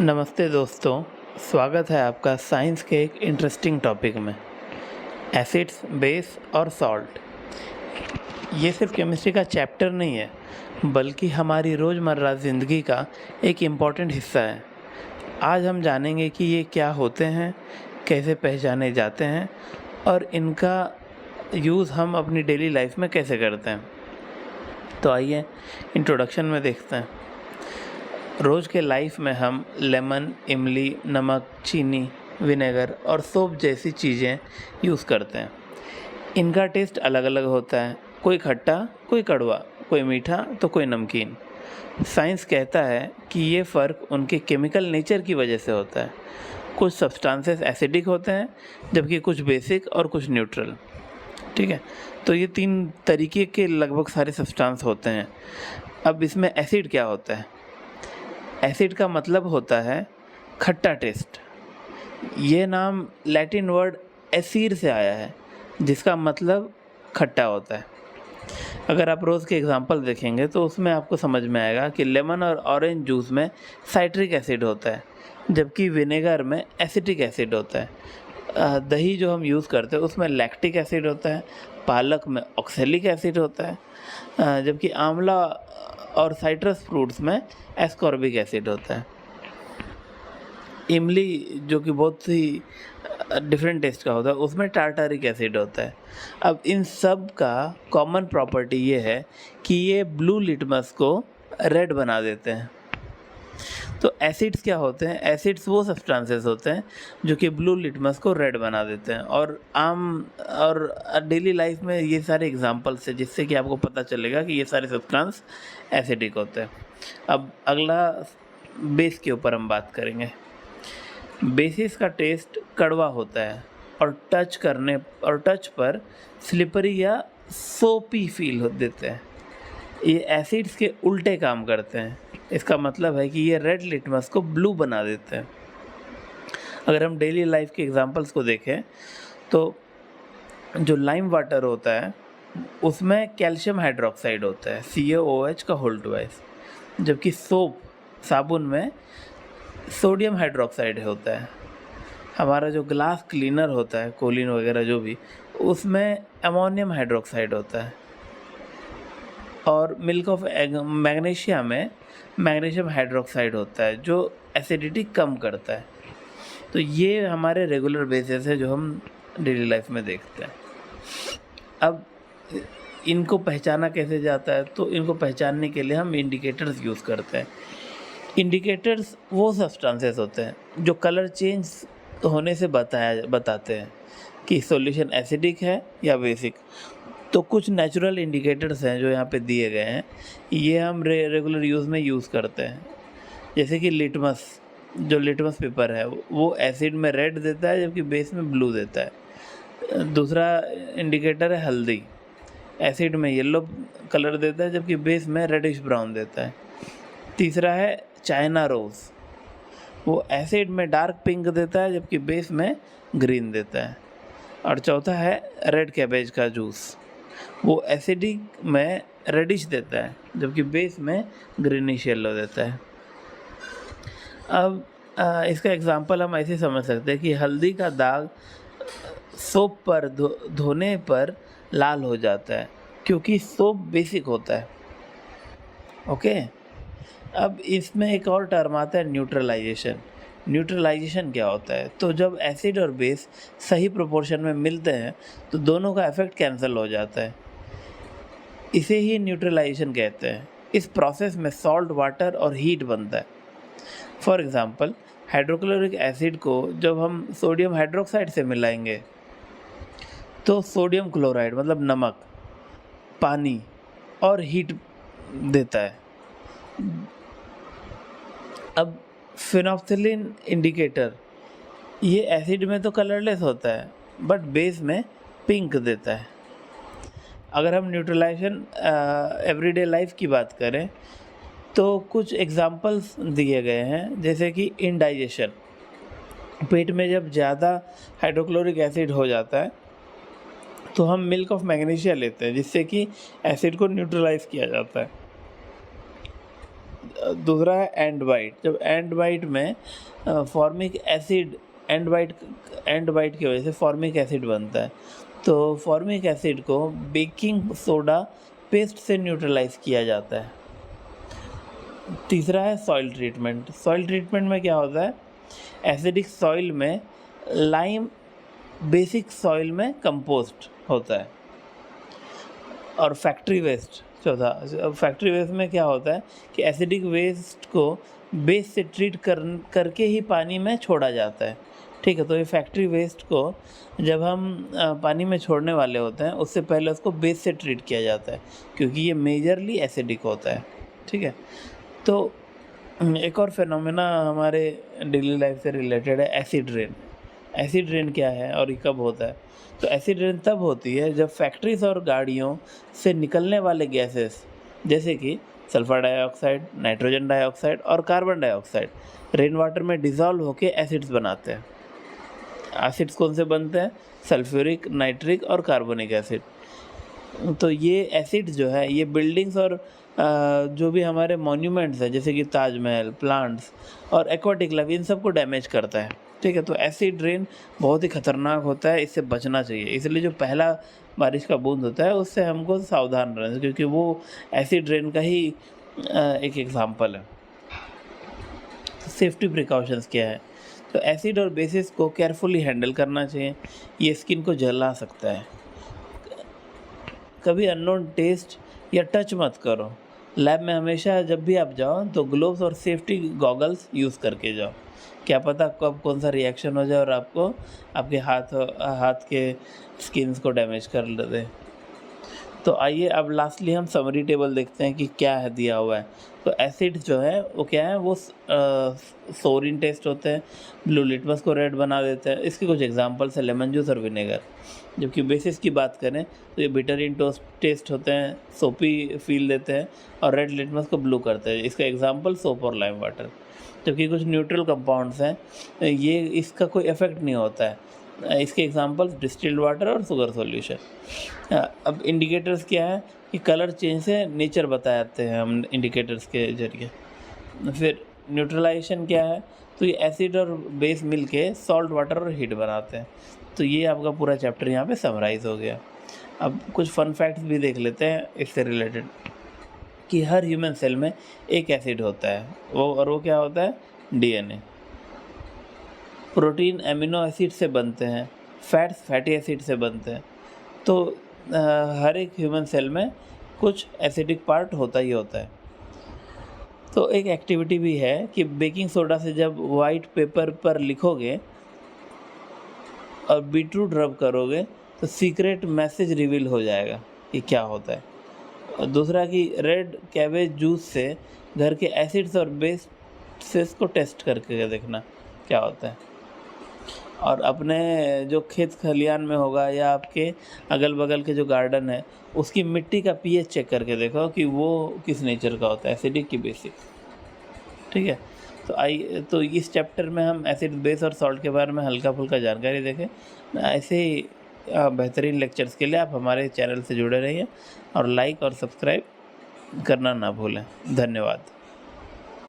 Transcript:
नमस्ते दोस्तों, स्वागत है आपका साइंस के एक इंटरेस्टिंग टॉपिक में। एसिड्स, बेस और सॉल्ट। ये सिर्फ केमिस्ट्री का चैप्टर नहीं है, बल्कि हमारी रोज़मर्रा ज़िंदगी का एक इम्पॉर्टेंट हिस्सा है। आज हम जानेंगे कि ये क्या होते हैं, कैसे पहचाने जाते हैं और इनका यूज़ हम अपनी डेली लाइफ में कैसे करते हैं। तो आइए इंट्रोडक्शन में देखते हैं। रोज़ के लाइफ में हम लेमन, इमली, नमक, चीनी, विनेगर और सोप जैसी चीज़ें यूज़ करते हैं। इनका टेस्ट अलग अलग होता है, कोई खट्टा, कोई कड़वा, कोई मीठा तो कोई नमकीन। साइंस कहता है कि ये फ़र्क उनके केमिकल नेचर की वजह से होता है। कुछ सब्सटेंसेस एसिडिक होते हैं, जबकि कुछ बेसिक और कुछ न्यूट्रल। ठीक है, तो ये 3 तरीके के लगभग सारे सब्सटेंस होते हैं। अब इसमें एसिड क्या होता है? एसिड का मतलब होता है खट्टा टेस्ट। ये नाम लैटिन वर्ड एसीर से आया है, जिसका मतलब खट्टा होता है। अगर आप रोज़ के एग्जांपल देखेंगे तो उसमें आपको समझ में आएगा कि लेमन और ऑरेंज जूस में साइट्रिक एसिड होता है, जबकि विनेगर में एसिटिक एसिड होता है। दही जो हम यूज़ करते हैं उसमें लैक्टिक एसिड होता है, पालक में ऑक्सैलिक एसिड होता है, जबकि आंवला और साइट्रस फ्रूट्स में एस्कॉर्बिक एसिड होता है। इमली जो कि बहुत ही डिफरेंट टेस्ट का होता है, उसमें टार्टारिक एसिड होता है। अब इन सब का कॉमन प्रॉपर्टी ये है कि ये ब्लू लिटमस को रेड बना देते हैं। तो एसिड्स क्या होते हैं? एसिड्स वो सब्सटेंसेस होते हैं जो कि ब्लू लिटमस को रेड बना देते हैं। और डेली लाइफ में ये सारे एग्जांपल्स हैं जिससे कि आपको पता चलेगा कि ये सारे सब्सटेंस एसिडिक होते हैं। अब अगला बेस के ऊपर हम बात करेंगे। बेसिस का टेस्ट कड़वा होता है और टच पर स्लिपरी या सोपी फील देते हैं। ये एसिड्स के उल्टे काम करते हैं। इसका मतलब है कि ये रेड लिटमस को ब्लू बना देते हैं। अगर हम डेली लाइफ के एग्जांपल्स को देखें तो जो लाइम वाटर होता है उसमें कैल्शियम हाइड्रोक्साइड होता है, CaOH का होल ट्वाइस, जबकि साबुन में सोडियम हाइड्रोक्साइड होता है। हमारा जो ग्लास क्लीनर होता है, कोलिन वगैरह जो भी, उसमें अमोनियम हाइड्रोक्साइड होता है। और मिल्क ऑफ मैग्नीशिया में मैग्नीशियम हाइड्रोक्साइड होता है जो एसिडिटी कम करता है। तो ये हमारे रेगुलर बेसिस है जो हम डेली लाइफ में देखते हैं। अब इनको पहचाना कैसे जाता है? तो इनको पहचानने के लिए हम इंडिकेटर्स यूज़ करते हैं। इंडिकेटर्स वो सब्सटेंसेस होते हैं जो कलर चेंज होने से बताते हैं कि सॉल्यूशन एसिडिक है या बेसिक। तो कुछ नेचुरल इंडिकेटर्स हैं जो यहाँ पे दिए गए हैं, ये हम रेगुलर यूज़ में यूज़ करते हैं। जैसे कि लिटमस पेपर है वो एसिड में रेड देता है, जबकि बेस में ब्लू देता है। दूसरा इंडिकेटर है हल्दी, एसिड में येलो कलर देता है, जबकि बेस में रेडिश ब्राउन देता है। तीसरा है चाइना रोज़, वो एसिड में डार्क पिंक देता है, जबकि बेस में ग्रीन देता है। और चौथा है रेड कैबेज का जूस, वो एसिडिक में रेडिश देता है, जबकि बेस में ग्रीनिश येलो देता है। अब इसका एग्जांपल हम ऐसे समझ सकते हैं कि हल्दी का दाग सोप पर धोने पर लाल हो जाता है, क्योंकि सोप बेसिक होता है। ओके, अब इसमें एक और टर्म आता है न्यूट्रलाइजेशन। न्यूट्रलाइजेशन क्या होता है? तो जब एसिड और बेस सही प्रोपोर्शन में मिलते हैं तो दोनों का इफेक्ट कैंसिल हो जाता है। इसे ही न्यूट्रलाइजेशन कहते हैं। इस प्रोसेस में सॉल्ट, वाटर और हीट बनता है। फॉर एग्जांपल, हाइड्रोक्लोरिक एसिड को जब हम सोडियम हाइड्रोक्साइड से मिलाएंगे तो सोडियम क्लोराइड मतलब नमक, पानी और हीट देता है। अब फिनोक्सिलिन इंडिकेटर, ये एसिड में तो कलरलेस होता है बट बेस में पिंक देता है। अगर हम न्यूट्रलाइजेशन एवरीडे लाइफ की बात करें तो कुछ एग्जांपल्स दिए गए हैं, जैसे कि इंडाइजेशन। पेट में जब ज़्यादा हाइड्रोक्लोरिक एसिड हो जाता है तो हम मिल्क ऑफ मैग्नीशिया लेते हैं, जिससे कि एसिड को न्यूट्रलाइज किया जाता है। दूसरा है एंडवाइट। जब एंडवाइट में फॉर्मिक एसिड एंडवाइट की वजह से फॉर्मिक एसिड बनता है, तो फॉर्मिक एसिड को बेकिंग सोडा पेस्ट से न्यूट्रलाइज किया जाता है। तीसरा है सॉइल ट्रीटमेंट। सॉइल ट्रीटमेंट में क्या होता है, एसिडिक सॉइल में लाइम बेसिक सॉइल में कंपोस्ट होता है। और फैक्ट्री वेस्ट चौथा, फैक्ट्री वेस्ट में क्या होता है कि एसिडिक वेस्ट को बेस से ट्रीट करके ही पानी में छोड़ा जाता है। ठीक है, तो ये फैक्ट्री वेस्ट को जब हम पानी में छोड़ने वाले होते हैं उससे पहले उसको बेस से ट्रीट किया जाता है, क्योंकि ये मेजरली एसिडिक होता है। ठीक है, तो एक और फिनोमेना हमारे डेली लाइफ से रिलेटेड है एसिड रेन। एसिड रेन क्या है और ये कब होता है? तो एसिड रेन तब होती है जब फैक्ट्रीज और गाड़ियों से निकलने वाले गैसेस जैसे कि सल्फर डाइऑक्साइड, नाइट्रोजन डाइऑक्साइड और कार्बन डाइऑक्साइड रेन वाटर में डिज़ोल्व होकर एसिड्स बनाते हैं। एसिड्स कौन से बनते हैं? सल्फ्यूरिक, नाइट्रिक और कार्बोनिक एसिड। तो ये एसिड जो है ये बिल्डिंग्स और जो भी हमारे मॉन्यूमेंट्स हैं जैसे कि ताजमहल, प्लांट्स और एक्वाटिक लाइफ, इन सबको डैमेज करता है। ठीक है, तो एसिड रेन बहुत ही खतरनाक होता है, इससे बचना चाहिए। इसलिए जो पहला बारिश का बूंद होता है उससे हमको सावधान रहना चाहिए, क्योंकि वो एसिड रेन का ही एक एग्जाम्पल है। सेफ्टी प्रिकॉशंस क्या है? तो एसिड और बेसिस को केयरफुली हैंडल करना चाहिए, ये स्किन को जला सकता है। कभी अननोन टेस्ट या टच मत करो। लैब में हमेशा जब भी आप जाओ तो ग्लोव्स और सेफ्टी गॉगल्स यूज़ करके जाओ, क्या पता कब कौन सा रिएक्शन हो जाए और आपको आपके हाथ के स्किन्स को डैमेज कर दे। तो आइए अब लास्टली हम समरी टेबल देखते हैं कि क्या है दिया हुआ है। तो एसिड जो है वो क्या है, वो सोरिन टेस्ट होते हैं, ब्लू लिटमस को रेड बना देते हैं। इसके कुछ एग्जांपल्स है लेमन जूस और विनेगर। जबकि बेसिस की बात करें तो ये बिटर इन टेस्ट होते हैं, सोपी फील देते हैं और रेड लिटमस को ब्लू करते हैं। इसका एग्जांपल सोप और लाइम वाटर। जबकि कुछ न्यूट्रल कंपाउंड्स हैं, ये इसका कोई इफेक्ट नहीं होता है। इसके एग्जांपल्स डिस्टिल्ड वाटर और शुगर सॉल्यूशन। अब इंडिकेटर्स क्या है कि कलर चेंज से नेचर बताते हैं हम इंडिकेटर्स के जरिए। फिर न्यूट्रलाइजेशन क्या है, तो ये एसिड और बेस मिलके सॉल्ट वाटर और हीट बनाते हैं। तो ये आपका पूरा चैप्टर यहाँ पे समराइज हो गया। अब कुछ फन फैक्ट्स भी देख लेते हैं इससे रिलेटेड कि हर ह्यूमन सेल में एक एसिड होता है, वो क्या होता है? डीएनए। प्रोटीन एमिनो एसिड से बनते हैं, फैट्स फैटी एसिड से बनते हैं। तो हर एक ह्यूमन सेल में कुछ एसिडिक पार्ट होता ही होता है। तो एक एक्टिविटी भी है कि बेकिंग सोडा से जब वाइट पेपर पर लिखोगे और बीटरूट रब करोगे तो सीक्रेट मैसेज रिवील हो जाएगा कि क्या होता है। और दूसरा कि रेड कैबेज जूस से घर के एसिड्स और बेसेस को टेस्ट करके देखना क्या होता है। और अपने जो खेत खलियान में होगा या आपके अगल बगल के जो गार्डन है उसकी मिट्टी का पीएच चेक करके देखो कि वो किस नेचर का होता है, एसिडिक की बेसिक। ठीक है, तो इस चैप्टर में हम एसिड, बेस और सॉल्ट के बारे में हल्का फुल्का जानकारी देखें। ऐसे ही बेहतरीन लेक्चर्स के लिए आप हमारे चैनल से जुड़े रहिए और लाइक और सब्सक्राइब करना ना भूलें। धन्यवाद।